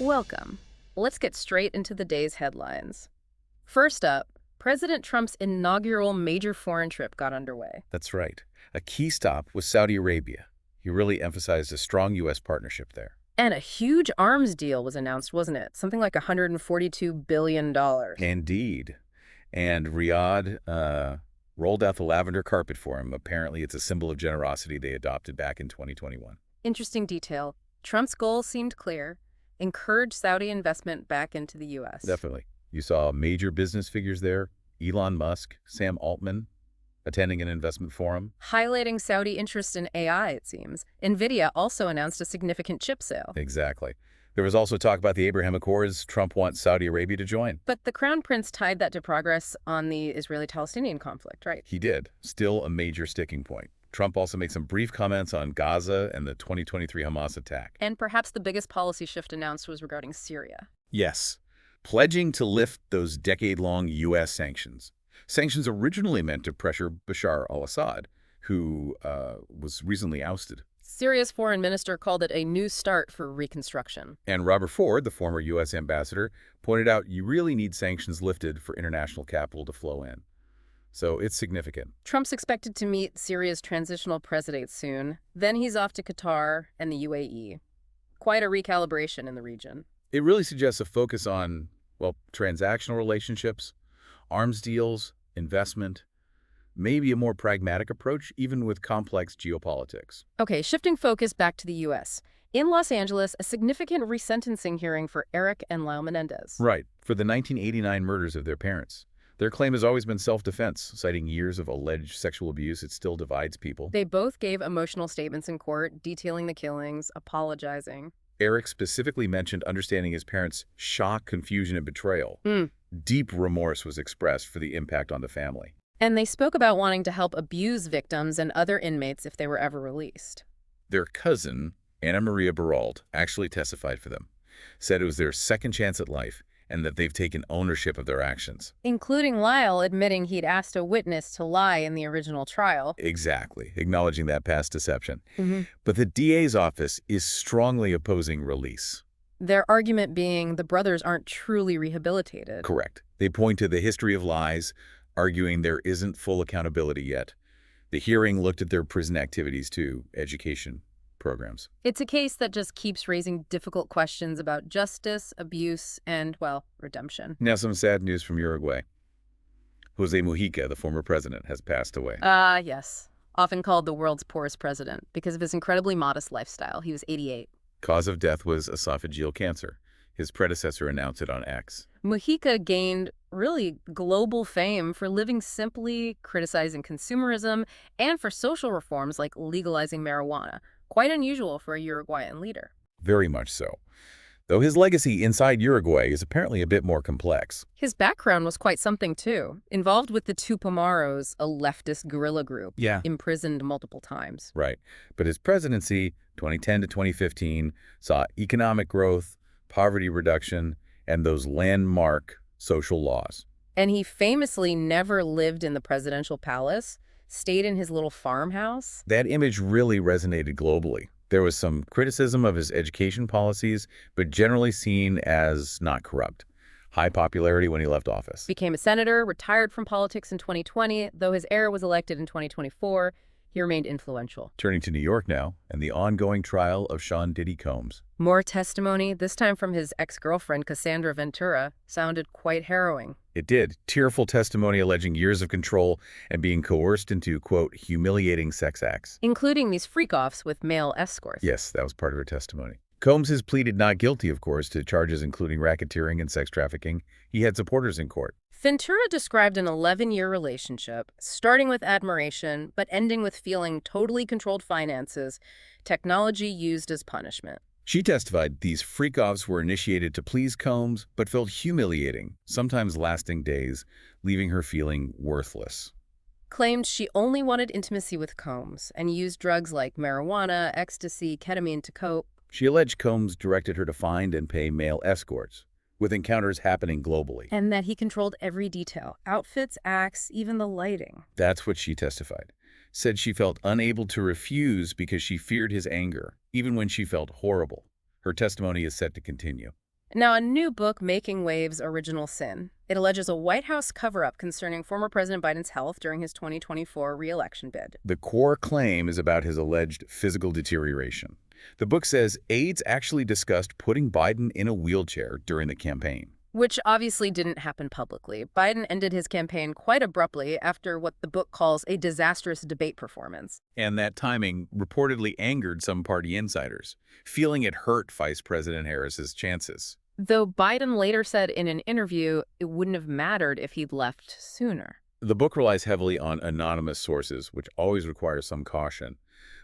Welcome. Let's get straight into the day's headlines. First up, President Trump's inaugural major foreign trip got underway. That's right. A key stop was Saudi Arabia. He really emphasized a strong U.S. partnership there. And a huge arms deal was announced, wasn't it? Something like $142 billion. Indeed. And Riyadh rolled out the lavender carpet for him. Apparently, it's a symbol of generosity they adopted back in 2021. Interesting detail. Trump's goal seemed clear: encourage Saudi investment back into the U.S. Definitely. You saw major business figures there, Elon Musk, Sam Altman, attending an investment forum. Highlighting Saudi interest in AI, it seems. NVIDIA also announced a significant chip sale. Exactly. There was also talk about the Abraham Accords. Trump wants Saudi Arabia to join. But the Crown Prince tied that to progress on the Israeli-Palestinian conflict, right? He did. Still a major sticking point. Trump also made some brief comments on Gaza and the 2023 Hamas attack. And perhaps the biggest policy shift announced was regarding Syria. Yes, pledging to lift those decade-long U.S. sanctions. Sanctions originally meant to pressure Bashar al-Assad, who was recently ousted. Syria's foreign minister called it a new start for reconstruction. And Robert Ford, the former U.S. ambassador, pointed out you really need sanctions lifted for international capital to flow in. So it's significant. Trump's expected to meet Syria's transitional president soon. Then he's off to Qatar and the UAE. Quite a recalibration in the region. It really suggests a focus on, well, transactional relationships, arms deals, investment, maybe a more pragmatic approach, even with complex geopolitics. Okay, shifting focus back to the U.S. In Los Angeles, a significant resentencing hearing for Eric and Lyle Menendez. Right, for the 1989 murders of their parents. Their claim has always been self-defense, citing years of alleged sexual abuse. It still divides people. They both gave emotional statements in court, detailing the killings, apologizing. Eric specifically mentioned understanding his parents' shock, confusion, and betrayal. Deep remorse was expressed for the impact on the family. And they spoke about wanting to help abuse victims and other inmates if they were ever released. Their cousin, Anna Maria Baralt, actually testified for them, said it was their second chance at life, and that they've taken ownership of their actions. Including Lyle admitting he'd asked a witness to lie in the original trial. Exactly, acknowledging that past deception. But the DA's office is strongly opposing release. Their argument being the brothers aren't truly rehabilitated. Correct. They point to the history of lies, arguing there isn't full accountability yet. The hearing looked at their prison activities too, education programs. It's a case that just keeps raising difficult questions about justice, abuse, and, well, redemption. Now some sad news from Uruguay. Jose Mujica, the former president, has passed away. Yes. Often called the world's poorest president because of his incredibly modest lifestyle. He was 88. Cause of death was esophageal cancer. His predecessor announced it on X. Mujica gained really global fame for living simply, criticizing consumerism, and for social reforms like legalizing marijuana. Quite unusual for a Uruguayan leader. Very much so. Though his legacy inside Uruguay is apparently a bit more complex. His background was quite something, too. Involved with the Tupamaros, a leftist guerrilla group. Yeah. Imprisoned multiple times. Right. But his presidency, 2010 to 2015, saw economic growth, poverty reduction, and those landmark social laws. And he famously never lived in the presidential palace, stayed in his little farmhouse. That image really resonated globally. There was some criticism of his education policies, but generally seen as not corrupt. High popularity when he left office. Became a senator, retired from politics in 2020, though his heir was elected in 2024. He remained influential. Turning to New York now, and the ongoing trial of Sean Diddy Combs. More testimony, this time from his ex-girlfriend, Cassandra Ventura, sounded quite harrowing. It did. Tearful testimony alleging years of control and being coerced into, quote, humiliating sex acts. Including these freak-offs with male escorts. Yes, that was part of her testimony. Combs has pleaded not guilty, of course, to charges including racketeering and sex trafficking. He had supporters in court. Ventura described an 11-year relationship, starting with admiration, but ending with feeling totally controlled finances, technology used as punishment. She testified these freak-offs were initiated to please Combs, but felt humiliating, sometimes lasting days, leaving her feeling worthless. Claimed she only wanted intimacy with Combs and used drugs like marijuana, ecstasy, ketamine to cope. She alleged Combs directed her to find and pay male escorts, with encounters happening globally. And that he controlled every detail, outfits, acts, even the lighting. That's what she testified. Said she felt unable to refuse because she feared his anger, even when she felt horrible. Her testimony is set to continue. Now, a new book, Making Waves, Original Sin. It alleges a White House cover-up concerning former President Biden's health during his 2024 re-election bid. The core claim is about his alleged physical deterioration. The book says aides actually discussed putting Biden in a wheelchair during the campaign. Which obviously didn't happen publicly. Biden ended his campaign quite abruptly after what the book calls a disastrous debate performance. And that timing reportedly angered some party insiders, feeling it hurt Vice President Harris's chances. Though Biden later said in an interview it wouldn't have mattered if he'd left sooner. The book relies heavily on anonymous sources, which always requires some caution.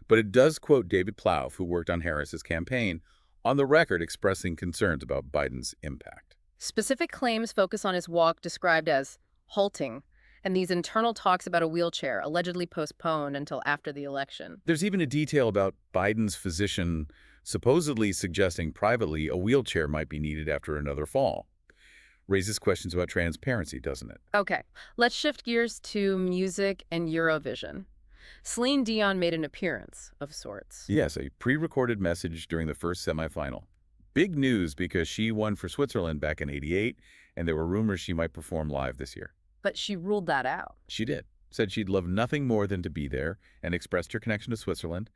But it does quote David Plouffe, who worked on Harris's campaign, on the record expressing concerns about Biden's impact. Specific claims focus on his walk described as halting, and these internal talks about a wheelchair allegedly postponed until after the election. There's even a detail about Biden's physician supposedly suggesting privately a wheelchair might be needed after another fall. Raises questions about transparency, doesn't it? Okay, let's shift gears to music and Eurovision. Céline Dion made an appearance of sorts. Yes, a pre-recorded message during the first semifinal. Big news because she won for Switzerland back in '88, and there were rumors she might perform live this year. But she ruled that out. She did. Said she'd love nothing more than to be there and expressed her connection to Switzerland,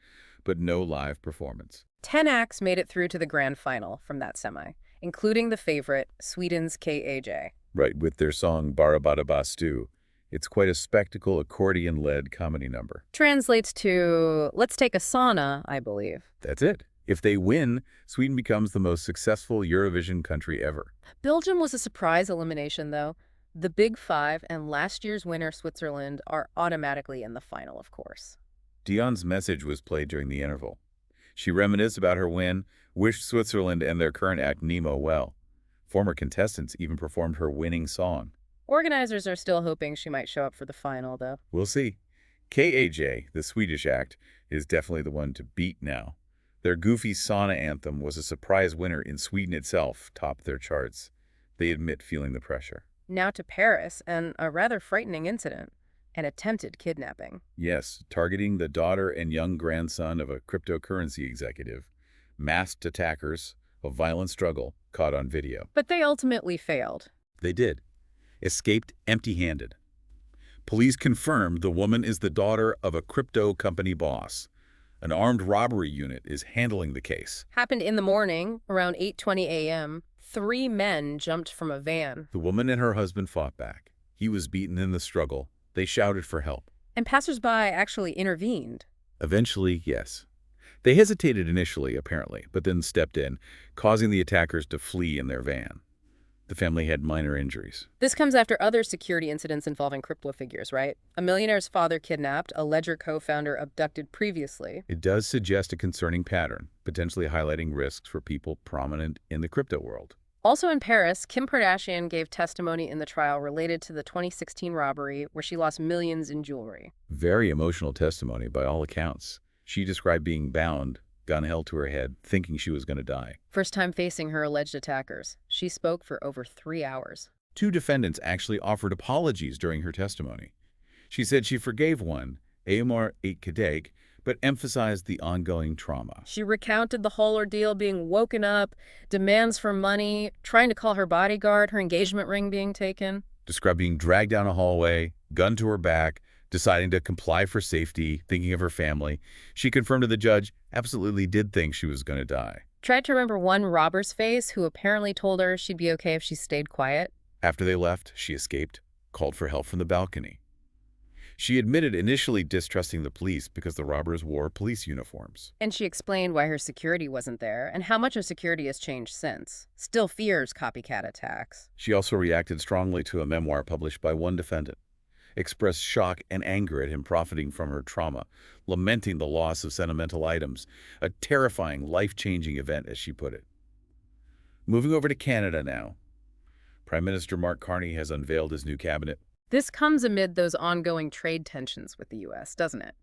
but no live performance. 10 acts made it through to the grand final from that semi, including the favorite, Sweden's KAJ. Right, with their song Barabada Bastu. It's quite a spectacle accordion-led comedy number. Translates to, let's take a sauna, I believe. That's it. If they win, Sweden becomes the most successful Eurovision country ever. Belgium was a surprise elimination, though. The Big Five and last year's winner, Switzerland, are automatically in the final, of course. Dion's message was played during the interval. She reminisced about her win, wished Switzerland and their current act Nemo well. Former contestants even performed her winning song. Organizers are still hoping she might show up for the final, though. We'll see. KAJ, the Swedish act, is definitely the one to beat now. Their goofy sauna anthem was a surprise winner in Sweden itself, topped their charts. They admit feeling the pressure. Now to Paris, and a rather frightening incident, an attempted kidnapping. Yes, targeting the daughter and young grandson of a cryptocurrency executive. Masked attackers, a violent struggle, caught on video. But they ultimately failed. They did. Escaped empty-handed. Police confirmed the woman is the daughter of a crypto company boss. An armed robbery unit is handling the case. Happened in the morning, around 8:20 a.m. 3 men jumped from a van. The woman and her husband fought back. He was beaten in the struggle. They shouted for help. And passersby actually intervened. Eventually, yes. They hesitated initially, apparently, but then stepped in, causing the attackers to flee in their van. The family had minor injuries. This comes after other security incidents involving crypto figures, right? A millionaire's father kidnapped, a Ledger co-founder abducted previously. It does suggest a concerning pattern, potentially highlighting risks for people prominent in the crypto world. Also in Paris, Kim Kardashian gave testimony in the trial related to the 2016 robbery where she lost millions in jewelry. Very emotional testimony by all accounts. She described being bound, gun held to her head, thinking she was going to die. First time facing her alleged attackers. She spoke for over 3 hours. 2 defendants actually offered apologies during her testimony. She said she forgave one, Aymar Kadek, but emphasized the ongoing trauma. She recounted the whole ordeal, being woken up, demands for money, trying to call her bodyguard, her engagement ring being taken. Described being dragged down a hallway, gun to her back, deciding to comply for safety, thinking of her family. She confirmed to the judge absolutely did think she was going to die. Tried to remember one robber's face who apparently told her she'd be okay if she stayed quiet. After they left, she escaped, called for help from the balcony. She admitted initially distrusting the police because the robbers wore police uniforms. And she explained why her security wasn't there and how much her security has changed since. Still fears copycat attacks. She also reacted strongly to a memoir published by one defendant. Expressed shock and anger at him profiting from her trauma, lamenting the loss of sentimental items, a terrifying, life-changing event, as she put it. Moving over to Canada now. Prime Minister Mark Carney has unveiled his new cabinet. This comes amid those ongoing trade tensions with the U.S., doesn't it?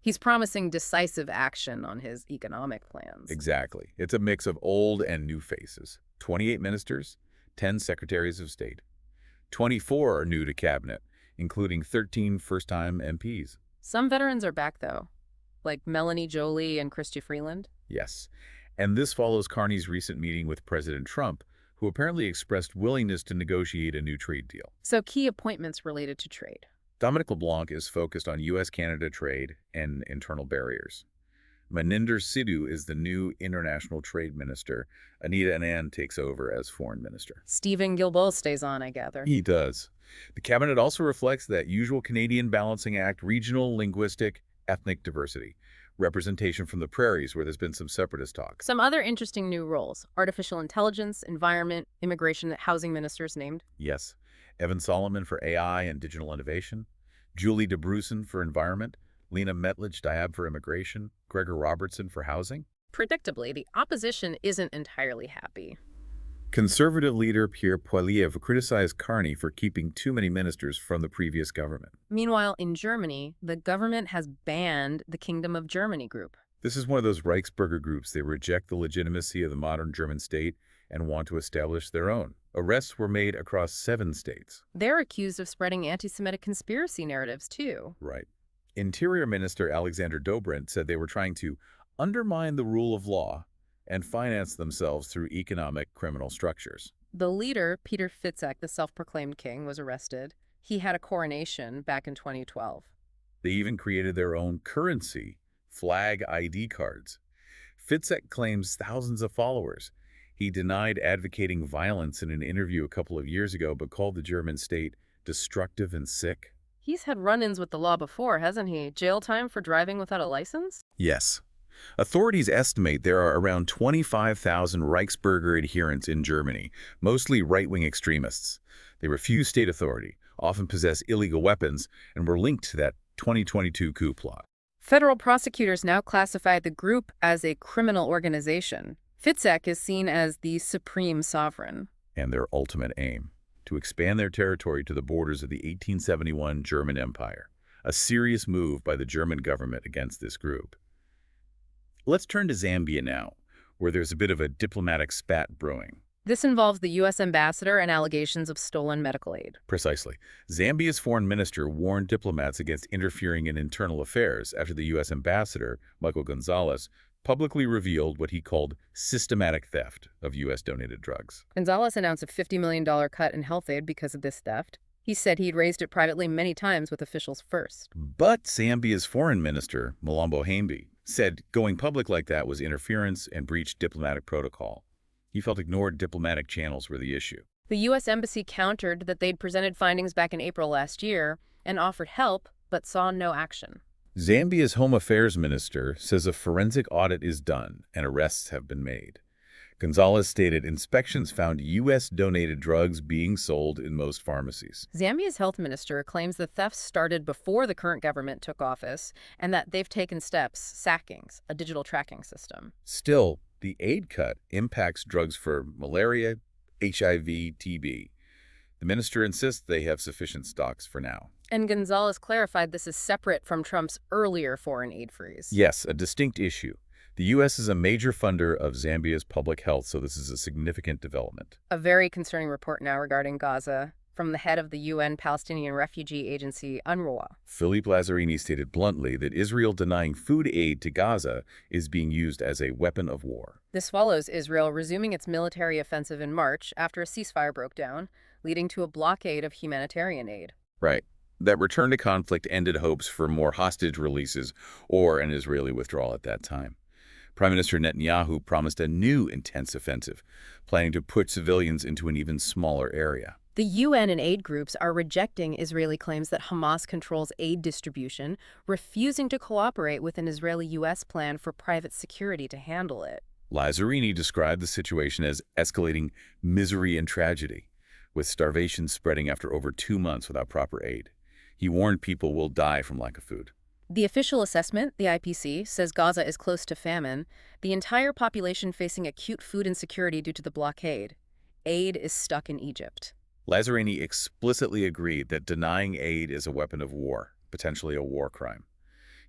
He's promising decisive action on his economic plans. Exactly. It's a mix of old and new faces. 28 ministers, 10 secretaries of state. 24 are new to cabinet, including 13 first-time MPs. Some veterans are back, though, like Melanie Joly and Chrystia Freeland. Yes, and this follows Carney's recent meeting with President Trump, who apparently expressed willingness to negotiate a new trade deal. So key appointments related to trade. Dominic LeBlanc is focused on U.S.-Canada trade and internal barriers. Menendez is the new international trade minister. Anita Anand takes over as foreign minister. Stephen Gilboa stays on, I gather. He does. The cabinet also reflects that usual Canadian balancing act, regional, linguistic, ethnic diversity, representation from the prairies where there's been some separatist talk. Some other interesting new roles: artificial intelligence, environment, immigration, housing ministers named. Yes. Evan Solomon for AI and digital innovation, Julie DeBrusen for environment, Lena Metlich-Diab for immigration, Gregor Robertson for housing. Predictably, the opposition isn't entirely happy. Conservative leader Pierre Poilievre criticized Carney for keeping too many ministers from the previous government. Meanwhile, in Germany, the government has banned the Kingdom of Germany group. This is one of those Reichsbürger groups. They reject the legitimacy of the modern German state and want to establish their own. Arrests were made across 7 states. They're accused of spreading anti-Semitic conspiracy narratives, too. Right. Interior Minister Alexander Dobrindt said they were trying to undermine the rule of law and finance themselves through economic criminal structures. The leader, Peter Fitzek, the self-proclaimed king, was arrested. He had a coronation back in 2012. They even created their own currency, flag ID cards. Fitzek claims thousands of followers. He denied advocating violence in an interview a couple of years ago, but called the German state destructive and sick. He's had run-ins with the law before, hasn't he? Jail time for driving without a license? Yes. Authorities estimate there are around 25,000 Reichsbürger adherents in Germany, mostly right-wing extremists. They refuse state authority, often possess illegal weapons, and were linked to that 2022 coup plot. Federal prosecutors now classify the group as a criminal organization. Fitzek is seen as the supreme sovereign. And their ultimate aim: to expand their territory to the borders of the 1871 German Empire, a serious move by the German government against this group. Let's turn to Zambia now, where there's a bit of a diplomatic spat brewing. This involves the U.S. ambassador and allegations of stolen medical aid. Precisely. Zambia's foreign minister warned diplomats against interfering in internal affairs after the U.S. ambassador, Michael Gonzalez, publicly revealed what he called systematic theft of U.S.-donated drugs. Gonzalez announced a $50 million cut in health aid because of this theft. He said he'd raised it privately many times with officials first. But Zambia's foreign minister, Malambo Hambi, said going public like that was interference and breached diplomatic protocol. He felt ignored diplomatic channels were the issue. The U.S. Embassy countered that they'd presented findings back in April last year and offered help, but saw no action. Zambia's Home Affairs Minister says a forensic audit is done and arrests have been made. Gonzalez stated inspections found U.S.-donated drugs being sold in most pharmacies. Zambia's health minister claims the theft started before the current government took office and that they've taken steps, sackings, a digital tracking system. Still, the aid cut impacts drugs for malaria, HIV, TB. The minister insists they have sufficient stocks for now. And Gonzalez clarified this is separate from Trump's earlier foreign aid freeze. Yes, a distinct issue. The U.S. is a major funder of Zambia's public health, so this is a significant development. A very concerning report now regarding Gaza from the head of the UN Palestinian Refugee Agency, UNRWA. Philippe Lazzarini stated bluntly that Israel denying food aid to Gaza is being used as a weapon of war. This follows Israel resuming its military offensive in March after a ceasefire broke down, leading to a blockade of humanitarian aid. Right. That return to conflict ended hopes for more hostage releases or an Israeli withdrawal at that time. Prime Minister Netanyahu promised a new intense offensive, planning to put civilians into an even smaller area. The UN and aid groups are rejecting Israeli claims that Hamas controls aid distribution, refusing to cooperate with an Israeli-U.S. plan for private security to handle it. Lazzarini described the situation as escalating misery and tragedy, with starvation spreading after over 2 months without proper aid. He warned people will die from lack of food. The official assessment, the IPC, says Gaza is close to famine, the entire population facing acute food insecurity due to the blockade. Aid is stuck in Egypt. Lazzarini explicitly agreed that denying aid is a weapon of war, potentially a war crime.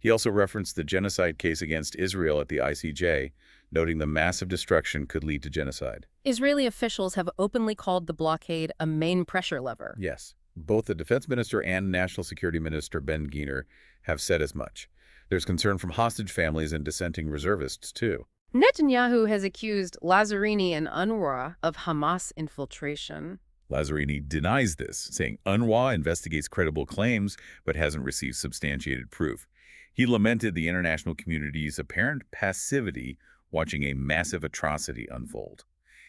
He also referenced the genocide case against Israel at the ICJ, noting the massive destruction could lead to genocide. Israeli officials have openly called the blockade a main pressure lever. Yes. Both the Defense Minister and National Security Minister Ben Giner have said as much. There's concern from hostage families and dissenting reservists, too. Netanyahu has accused Lazzarini and UNRWA of Hamas infiltration. Lazzarini denies this, saying UNRWA investigates credible claims but hasn't received substantiated proof. He lamented the international community's apparent passivity watching a massive atrocity unfold.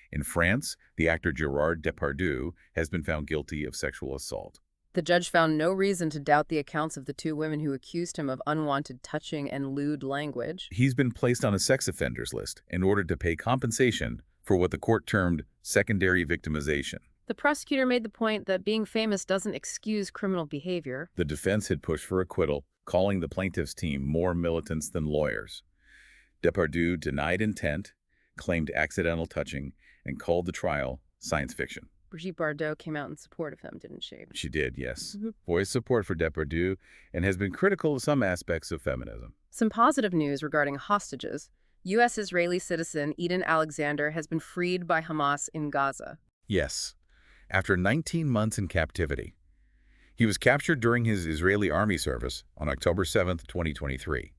In France, the actor Gerard Depardieu has been found guilty of sexual assault. The judge found no reason to doubt the accounts of the two women who accused him of unwanted touching and lewd language. He's been placed on a sex offenders list in order to pay compensation for what the court termed secondary victimization. The prosecutor made the point that being famous doesn't excuse criminal behavior. The defense had pushed for acquittal, calling the plaintiff's team more militants than lawyers. Depardieu denied intent, claimed accidental touching, and called the trial science fiction. Brigitte Bardot came out in support of him, didn't she? She did, yes. Voiced support for Depardieu and has been critical of some aspects of feminism. Some positive news regarding hostages. U.S. Israeli citizen Eden Alexander has been freed by Hamas in Gaza. Yes, after 19 months in captivity. He was captured during his Israeli army service on October 7, 2023.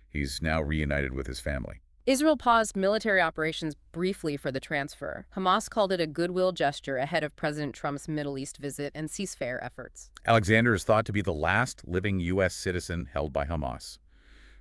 He's now reunited with his family. Israel paused military operations briefly for the transfer. Hamas called it a goodwill gesture ahead of President Trump's Middle East visit and ceasefire efforts. Alexander is thought to be the last living U.S. citizen held by Hamas.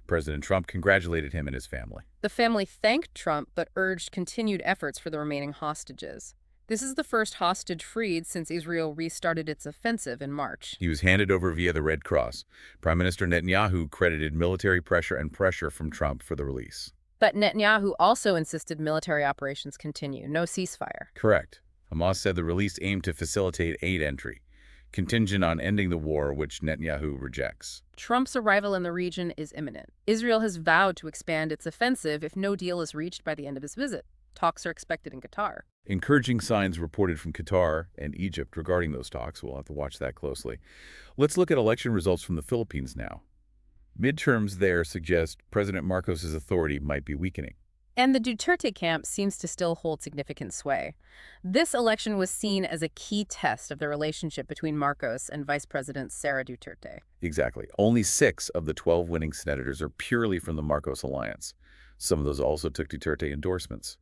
President Trump congratulated him and his family. The family thanked Trump but urged continued efforts for the remaining hostages. This is the first hostage freed since Israel restarted its offensive in March. He was handed over via the Red Cross. Prime Minister Netanyahu credited military pressure and pressure from Trump for the release. But Netanyahu also insisted military operations continue, no ceasefire. Correct. Hamas said the release aimed to facilitate aid entry, contingent on ending the war, which Netanyahu rejects. Trump's arrival in the region is imminent. Israel has vowed to expand its offensive if no deal is reached by the end of his visit. Talks are expected in Qatar. Encouraging signs reported from Qatar and Egypt regarding those talks. We'll have to watch that closely. Let's look at election results from the Philippines now. Midterms there suggest President Marcos's authority might be weakening. And the Duterte camp seems to still hold significant sway. This election was seen as a key test of the relationship between Marcos and Vice President Sara Duterte. Exactly. Only 6 of the 12 winning senators are purely from the Marcos alliance. Some of those also took Duterte endorsements.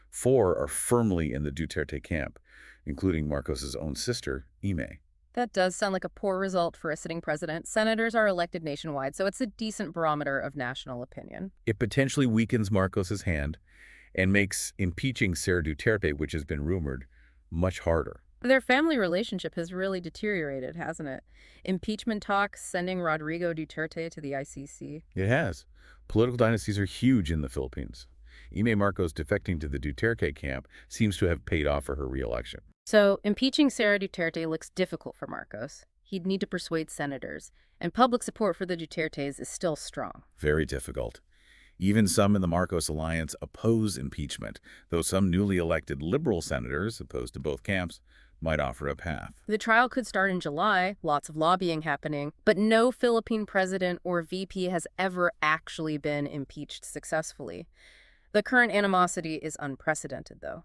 4 are firmly in the Duterte camp, including Marcos's own sister, Ime. That does sound like a poor result for a sitting president. Senators are elected nationwide, so it's a decent barometer of national opinion. It potentially weakens Marcos's hand and makes impeaching Sara Duterte, which has been rumored, much harder. Their family relationship has really deteriorated, hasn't it? Impeachment talks sending Rodrigo Duterte to the ICC. It has. Political dynasties are huge in the Philippines. Ime Marcos defecting to the Duterte camp seems to have paid off for her re-election. So, impeaching Sara Duterte looks difficult for Marcos. He'd need to persuade senators, and public support for the Dutertes is still strong. Very difficult. Even some in the Marcos alliance oppose impeachment, though some newly elected liberal senators, opposed to both camps, might offer a path. The trial could start in July, lots of lobbying happening, but no Philippine president or VP has ever actually been impeached successfully. The current animosity is unprecedented, though.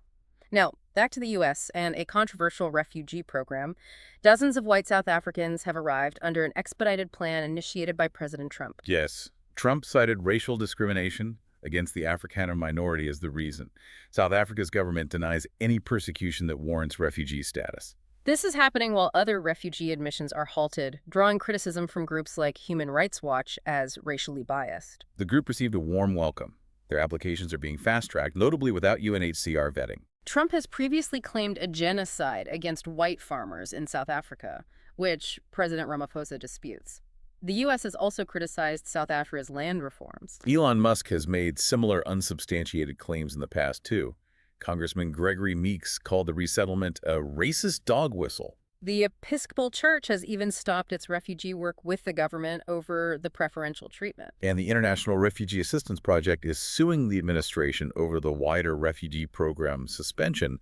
Now, back to the U.S. and a controversial refugee program. Dozens of white South Africans have arrived under an expedited plan initiated by President Trump. Yes, Trump cited racial discrimination against the Afrikaner minority as the reason. South Africa's government denies any persecution that warrants refugee status. This is happening while other refugee admissions are halted, drawing criticism from groups like Human Rights Watch as racially biased. The group received a warm welcome. Their applications are being fast-tracked, notably without UNHCR vetting. Trump has previously claimed a genocide against white farmers in South Africa, which President Ramaphosa disputes. The U.S. has also criticized South Africa's land reforms. Elon Musk has made similar unsubstantiated claims in the past, too. Congressman Gregory Meeks called the resettlement a racist dog whistle. The Episcopal Church has even stopped its refugee work with the government over the preferential treatment. And the International Refugee Assistance Project is suing the administration over the wider refugee program suspension,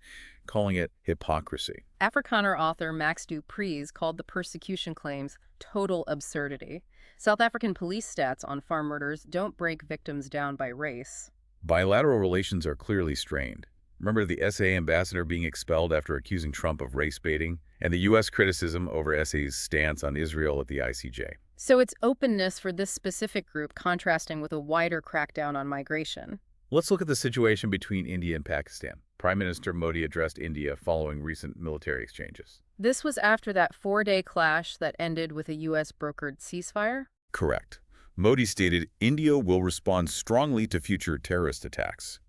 calling it hypocrisy. Afrikaner author Max du Preez called the persecution claims total absurdity. South African police stats on farm murders don't break victims down by race. Bilateral relations are clearly strained. Remember the SA ambassador being expelled after accusing Trump of race baiting? And the U.S. criticism over SA's stance on Israel at the ICJ. So it's openness for this specific group contrasting with a wider crackdown on migration. Let's look at the situation between India and Pakistan. Prime Minister Modi addressed India following recent military exchanges. This was after that 4-day clash that ended with a U.S.-brokered ceasefire? Correct. Modi stated India will respond strongly to future terrorist attacks.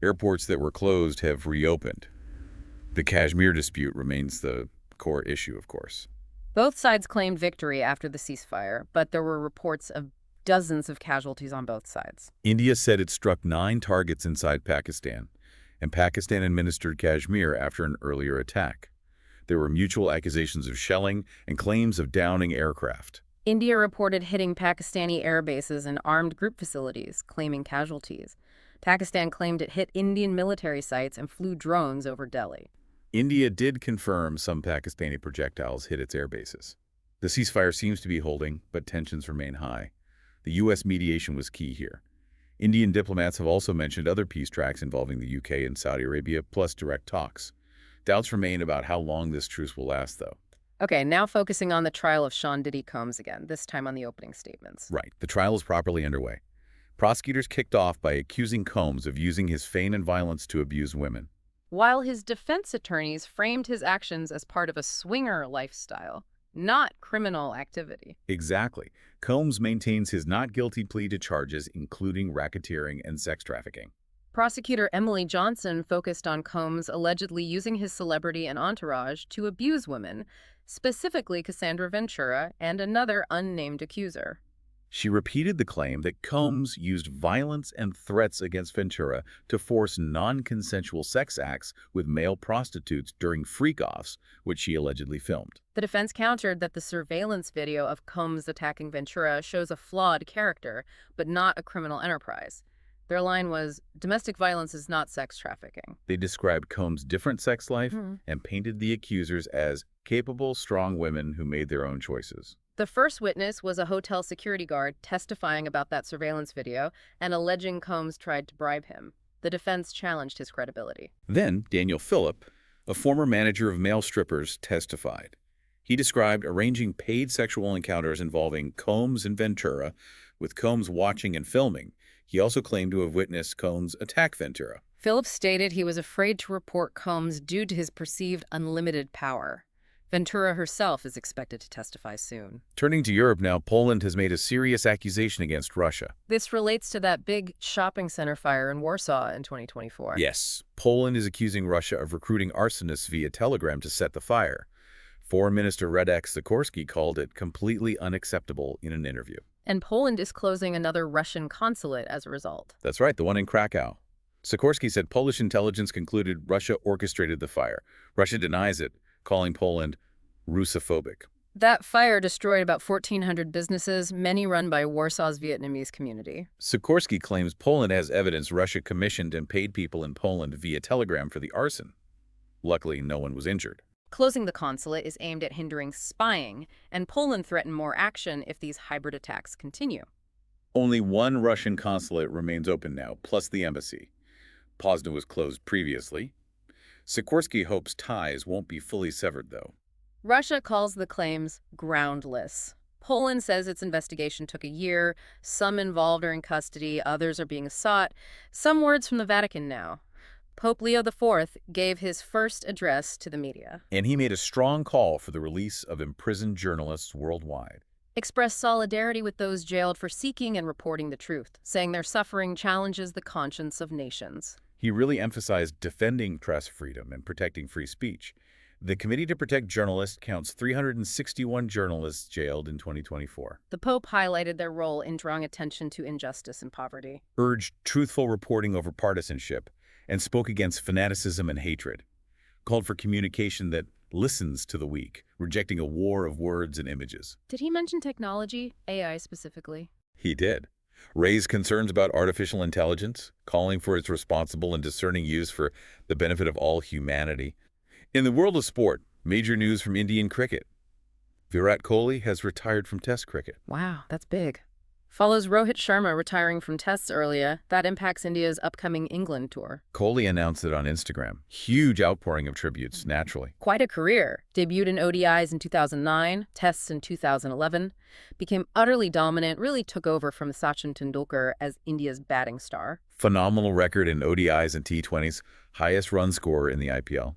Airports that were closed have reopened. The Kashmir dispute remains the core issue, of course. Both sides claimed victory after the ceasefire, but there were reports of dozens of casualties on both sides. India said it struck 9 targets inside Pakistan, and Pakistan administered Kashmir after an earlier attack. There were mutual accusations of shelling and claims of downing aircraft. India reported hitting Pakistani air bases and armed group facilities, claiming casualties. Pakistan claimed it hit Indian military sites and flew drones over Delhi. India did confirm some Pakistani projectiles hit its air bases. The ceasefire seems to be holding, but tensions remain high. The U.S. mediation was key here. Indian diplomats have also mentioned other peace tracks involving the UK and Saudi Arabia, plus direct talks. Doubts remain about how long this truce will last, though. Okay, now focusing on the trial of Sean Diddy Combs again, this time on the opening statements. Right. The trial is properly underway. Prosecutors kicked off by accusing Combs of using his fame and violence to abuse women. While his defense attorneys framed his actions as part of a swinger lifestyle, not criminal activity. Exactly. Combs maintains his not guilty plea to charges including racketeering and sex trafficking. Prosecutor Emily Johnson focused on Combs allegedly using his celebrity and entourage to abuse women, specifically Cassandra Ventura and another unnamed accuser. She repeated the claim that Combs used violence and threats against Ventura to force non-consensual sex acts with male prostitutes during freak-offs, which she allegedly filmed. The defense countered that the surveillance video of Combs attacking Ventura shows a flawed character, but not a criminal enterprise. Their line was, domestic violence is not sex trafficking. They described Combs' different sex life and painted the accusers as capable, strong women who made their own choices. The first witness was a hotel security guard testifying about that surveillance video and alleging Combs tried to bribe him. The defense challenged his credibility. Then, Daniel Phillip, a former manager of male strippers, testified. He described arranging paid sexual encounters involving Combs and Ventura, with Combs watching and filming. He also claimed to have witnessed Combs attack Ventura. Phillips stated he was afraid to report Combs due to his perceived unlimited power. Ventura herself is expected to testify soon. Turning to Europe now, Poland has made a serious accusation against Russia. This relates to that big shopping center fire in Warsaw in 2024. Yes, Poland is accusing Russia of recruiting arsonists via telegram to set the fire. Foreign Minister Radek Sikorski called it completely unacceptable in an interview. And Poland is closing another Russian consulate as a result. That's right, the one in Krakow. Sikorski said Polish intelligence concluded Russia orchestrated the fire. Russia denies it, calling Poland Russophobic. That fire destroyed about 1,400 businesses, many run by Warsaw's Vietnamese community. Sikorski claims Poland has evidence Russia commissioned and paid people in Poland via telegram for the arson. Luckily, no one was injured. Closing the consulate is aimed at hindering spying, and Poland threatened more action if these hybrid attacks continue. Only one Russian consulate remains open now, plus the embassy. Poznan was closed previously. Sikorski hopes ties won't be fully severed, though. Russia calls the claims groundless. Poland says its investigation took a year. Some involved are in custody, others are being sought. Some words from the Vatican now. Pope Leo IV gave his first address to the media. And he made a strong call for the release of imprisoned journalists worldwide. Expressed solidarity with those jailed for seeking and reporting the truth, saying their suffering challenges the conscience of nations. He really emphasized defending press freedom and protecting free speech. The Committee to Protect Journalists counts 361 journalists jailed in 2024. The Pope highlighted their role in drawing attention to injustice and poverty. Urged truthful reporting over partisanship, and spoke against fanaticism and hatred. Called for communication that listens to the weak, rejecting a war of words and images. Did he mention technology, AI specifically? He did. Raised concerns about artificial intelligence, calling for its responsible and discerning use for the benefit of all humanity. In the world of sport, major news from Indian cricket. Virat Kohli has retired from Test cricket. Wow, that's big. Follows Rohit Sharma retiring from tests earlier. That impacts India's upcoming England tour. Kohli announced it on Instagram. Huge outpouring of tributes, naturally. Quite a career. Debuted in ODIs in 2009, tests in 2011, became utterly dominant, really took over from Sachin Tendulkar as India's batting star. Phenomenal record in ODIs and T20s, highest run scorer in the IPL.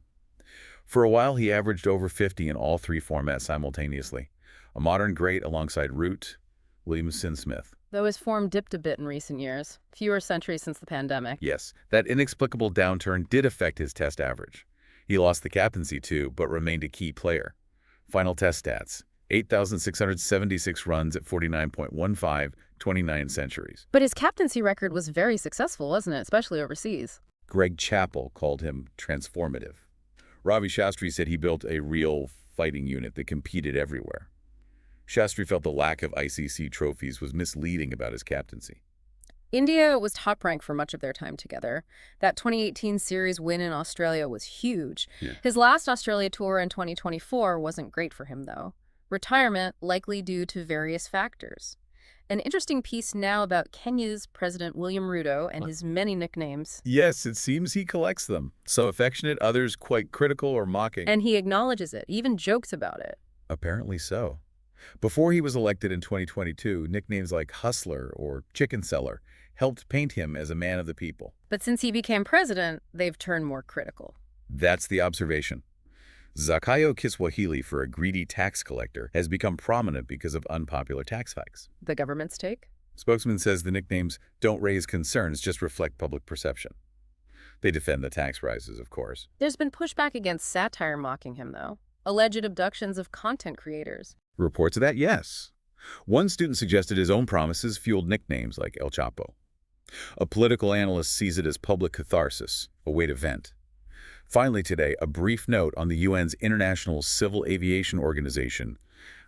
For a while, he averaged over 50 in all three formats simultaneously. A modern great alongside Root, Williamson-Smith. Though his form dipped a bit in recent years, fewer centuries since the pandemic. Yes, that inexplicable downturn did affect his test average. He lost the captaincy too, but remained a key player. Final test stats: 8,676 runs at 49.15, 29 centuries. But his captaincy record was very successful, wasn't it? Especially overseas. Greg Chappell called him transformative. Ravi Shastri said he built a real fighting unit that competed everywhere. Shastri felt the lack of ICC trophies was misleading about his captaincy. India was top-ranked for much of their time together. That 2018 series win in Australia was huge. Yeah. His last Australia tour in 2024 wasn't great for him, though. Retirement likely due to various factors. An interesting piece now about Kenya's President William Ruto and his many nicknames. Yes, it seems he collects them. Some affectionate, others quite critical or mocking. And he acknowledges it, even jokes about it. Apparently so. Before he was elected in 2022, nicknames like Hustler or Chicken Seller helped paint him as a man of the people. But since he became president, they've turned more critical. That's the observation. Zakayo Kiswahili, for a greedy tax collector, has become prominent because of unpopular tax hikes. The government's take? Spokesman says the nicknames don't raise concerns, just reflect public perception. They defend the tax rises, of course. There's been pushback against satire mocking him, though. Alleged abductions of content creators. Reports of that, yes. One student suggested his own promises fueled nicknames like El Chapo. A political analyst sees it as public catharsis, a way to vent. Finally today, a brief note on the UN's International Civil Aviation Organization,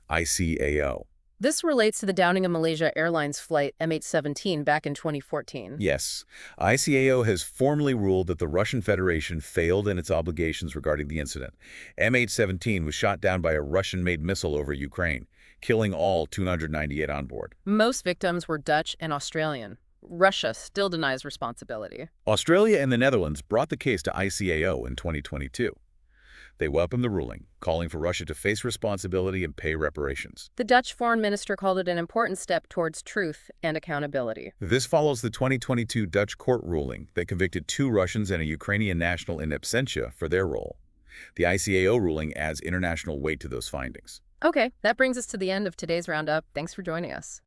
ICAO. This relates to the downing of Malaysia Airlines flight MH17 back in 2014. Yes, ICAO has formally ruled that the Russian Federation failed in its obligations regarding the incident. MH17 was shot down by a Russian-made missile over Ukraine, killing all 298 on board. Most victims were Dutch and Australian. Russia still denies responsibility. Australia and the Netherlands brought the case to ICAO in 2022. They welcomed the ruling, calling for Russia to face responsibility and pay reparations. The Dutch foreign minister called it an important step towards truth and accountability. This follows the 2022 Dutch court ruling that convicted 2 Russians and a Ukrainian national in absentia for their role. The ICAO ruling adds international weight to those findings. Okay, that brings us to the end of today's roundup. Thanks for joining us.